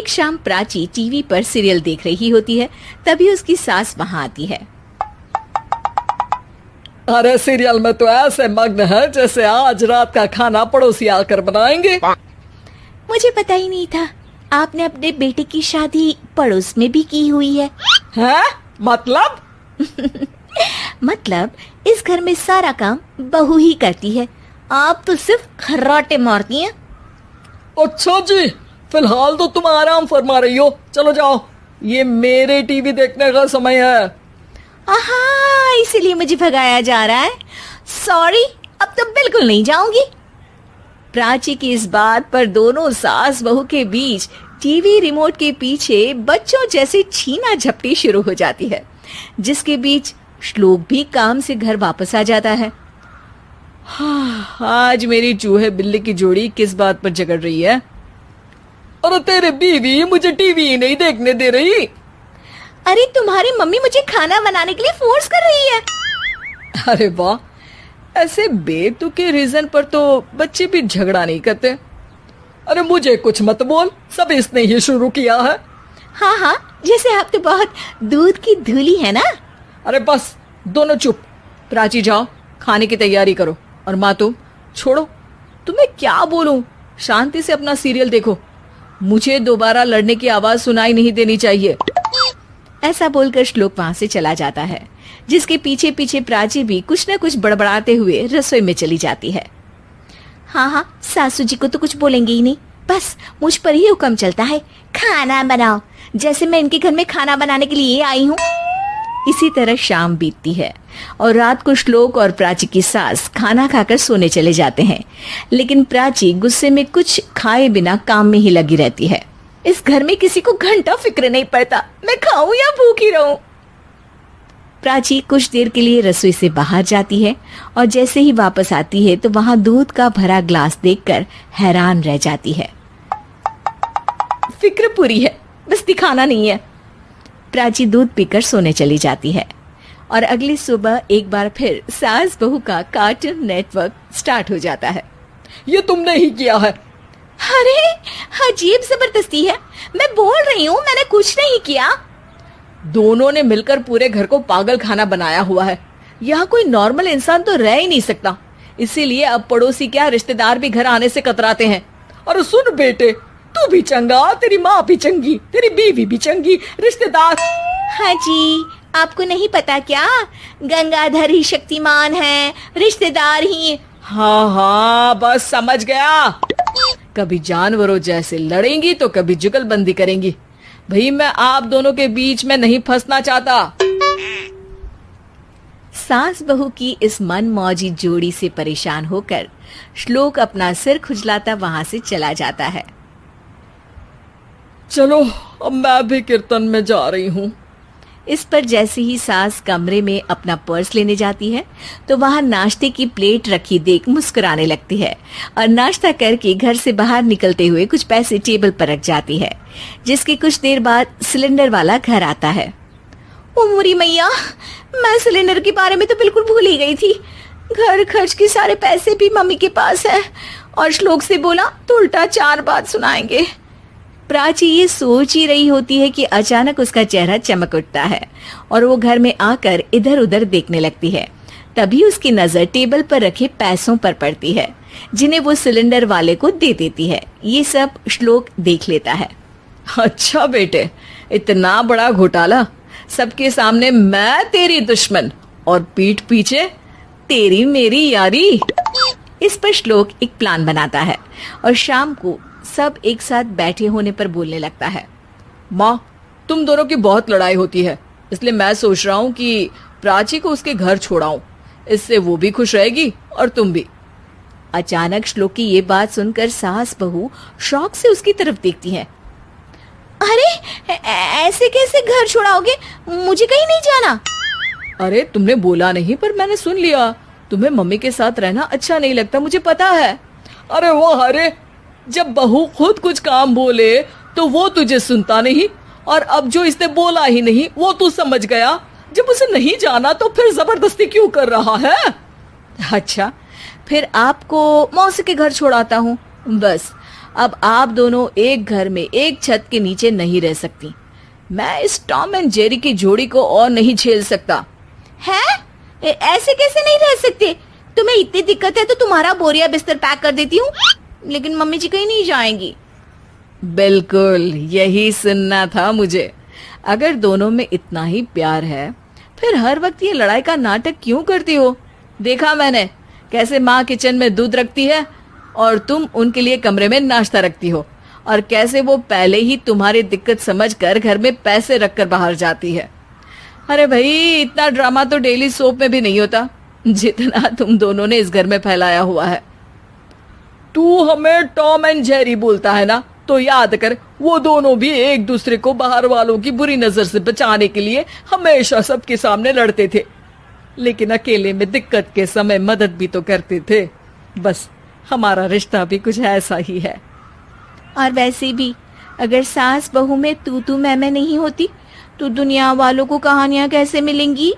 एक शाम प्राची टीवी पर सीरियल देख रही होती है। तभी उसकी सास वहां आती है। अरे सीरियल में तो ऐसे मग्न है जैसे आज रात का खाना पड़ोसी आकर बनाएंगे। मुझे पता ही नहीं था आपने अपने बेटे की शादी पड़ोस में भी की हुई है। हैं? मतलब? मतलब इस घर में सारा काम बहू ही करती है, आप तो सिर्फ खर्राटे मारती हैं। अच्छा जी, फिलहाल तो तुम आराम फरमा रही हो, चलो जाओ, ये मेरे टीवी देखने का समय है। आहा, इसीलिए मुझे भगाया जा रहा है। सॉरी, अब तो बिल्कुल नहीं जाऊंगी। प्राची की इस बात पर दोनों सास बहू के बीच टीवी रिमोट के पीछे बच्चों जैसे छीना झपटी शुरू हो जाती है, जिसके बीच श्लोक भी काम से घर वापस आ जाता है। आज मेरी चूहे बिल्ली की जोड़ी किस बात पर झगड़ रही है? अरे तेरे बीवी मुझे टीवी ही नहीं देखने दे रही। अरे तुम्हारी मम्मी मुझे खाना बनाने के लिए फोर्स कर रही है। अरे वाह, ऐसे बेतुके रीजन पर तो बच्चे भी झगड़ा नहीं करते। अरे मुझे कुछ मत बोल, सब इसने ही शुरू किया है। हाँ हाँ, जैसे आप तो बहुत दूध की धूली है ना। अरे बस, दोनों चुप। प्राची जाओ, खाने की तैयारी करो। और माँ तुम छोड़ो, तुम्हें क्या बोलूं, शांति से अपना सीरियल देखो, मुझे दोबारा लड़ने की आवाज सुनाई नहीं देनी चाहिए। ऐसा बोलकर श्लोक वहां से चला जाता है, जिसके पीछे पीछे प्राची भी कुछ न कुछ बड़बड़ाते हुए रसोई में चली जाती है। हाँ हाँ, सासू जी को तो कुछ बोलेंगे ही नहीं, बस मुझ पर ही हुक्म चलता है, खाना बनाओ, जैसे मैं इनके घर में खाना बनाने के लिए आई हूँ। इसी तरह शाम बीतती है और रात को श्लोक और प्राची की सास खाना खाकर सोने चले जाते हैं, लेकिन प्राची गुस्से में कुछ खाए बिना काम में ही लगी रहती है। इस घर में किसी को घंटा फिक्र नहीं पड़ता, मैं खाऊं या भूखी रहूं। प्राची कुछ देर के लिए रसोई से बाहर जाती है और जैसे ही वापस आती है तो वहां दूध का भरा ग्लास देखकर हैरान रह जाती है। फिक्र पूरी है, बस दिखाना नहीं है। प्राची दूध पीकर सोने चली जाती है और अगली सुबह एक बार फिर सास बहू का कार्टून नेटवर्क स्टार्ट हो जाता है। ये तुमने ही किया है। अरे अजीब जबरदस्ती है, मैं बोल रही हूँ मैंने कुछ नहीं किया। दोनों ने मिलकर पूरे घर को पागल खाना बनाया हुआ है। यहाँ कोई नॉर्मल इंसान तो रह ही नहीं सकता, इसीलिए अब पड़ोसी क्या रिश्तेदार भी घर आने से कतराते हैं। और सुन बेटे, तू भी चंगा, तेरी माँ भी चंगी, तेरी बीवी भी चंगी, रिश्तेदार। हाँ जी, आपको नहीं पता क्या, गंगाधर ही शक्तिमान है, रिश्तेदार ही। हाँ हाँ, बस समझ गया। कभी जानवरों जैसे लड़ेंगी तो कभी जुगलबंदी करेंगी। भाई मैं आप दोनों के बीच में नहीं फंसना चाहता। सास बहू की इस मनमौजी जोड़ी से परेशान होकर श्लोक अपना सिर खुजलाता वहां से चला जाता है। चलो अब मैं भी कीर्तन में जा रही हूँ। इस पर जैसे ही सास कमरे में अपना पर्स लेने जाती है तो वहां नाश्ते की प्लेट रखी देख मुस्कुराने लगती है और नाश्ता करके घर से बाहर निकलते हुए कुछ पैसे टेबल पर रख जाती है, जिसके कुछ देर बाद सिलेंडर वाला घर आता है। ओ मोरी मैया, मैं सिलेंडर के बारे में तो बिल्कुल भूल ही गई थी। घर खर्च के सारे पैसे भी मम्मी के पास है और श्लोक से बोला तो उल्टा 4 बात सुनाएंगे। प्राची ये सोच ही रही होती है कि अचानक उसका चेहरा चमक उठता है और वो घर में आकर इधर उधर देखने लगती है। तभी उसकी नजर टेबल पर रखे पैसों पर पड़ती है, जिन्हें वो सिलेंडर वाले को दे देती है। ये सब श्लोक देख लेता है। अच्छा बेटे, इतना बड़ा घोटाला, सबके सामने मैं तेरी दुश्मन और पीठ पीछे तेरी मेरी यारी। इस पर श्लोक एक प्लान बनाता है और शाम को सब एक साथ बैठे होने पर बोलने लगता है। माँ, तुम दोनों की बहुत लड़ाई होती है, इसलिए मैं सोच रहा हूँ कि प्राची को उसके घर छोड़ाऊं, इससे वो भी खुश रहेगी और तुम भी। अचानक श्लोक की ये बात सुनकर सास बहू शौक से उसकी तरफ देखती हैं। अरे ऐसे कैसे घर छोड़ाओगे, मुझे कहीं नहीं जाना। अरे तुमने बोला नहीं पर मैंने सुन लिया, तुम्हें मम्मी के साथ रहना अच्छा नहीं लगता, मुझे पता है। अरे वो अरे, जब बहू खुद कुछ काम बोले तो वो तुझे सुनता नहीं, और अब जो इसने बोला ही नहीं वो तू समझ गया। जब उसे नहीं जाना तो फिर जबरदस्ती क्यों कर रहा है? अच्छा, फिर आपको मौसी के घर छोड़ाता हूँ, बस अब आप दोनों एक घर में एक छत के नीचे नहीं रह सकती। मैं इस टॉम एंड जेरी की जोड़ी को और नहीं झेल सकता। है? ऐसे कैसे नहीं रह सकते? तुम्हें इतनी दिक्कत है तो तुम्हारा बोरिया बिस्तर पैक कर देती हूँ, लेकिन मम्मी जी कहीं नहीं जाएंगी। बिल्कुल यही सुनना था मुझे। अगर दोनों में इतना ही प्यार है फिर हर वक्त ये लड़ाई का नाटक क्यों करती हो? देखा मैंने कैसे माँ किचन में दूध रखती है और तुम उनके लिए कमरे में नाश्ता रखती हो, और कैसे वो पहले ही तुम्हारी दिक्कत समझकर घर में पैसे रखकर बाहर जाती है। अरे भाई, इतना ड्रामा तो डेली सोप में भी नहीं होता जितना तुम दोनों ने इस घर में फैलाया हुआ है। तू हमें टॉम एंड जेरी बोलता है ना, तो याद कर वो दोनों भी एक दूसरे को बाहर वालों की बुरी नजर से बचाने के लिए हमेशा सबके सामने लड़ते थे, लेकिन अकेले में दिक्कत के समय मदद भी तो करते थे। बस हमारा रिश्ता भी कुछ ऐसा ही है। और वैसे भी अगर सास बहू में तू मैं नहीं होती तो दुनिया वालों को कहानियां कैसे मिलेंगी?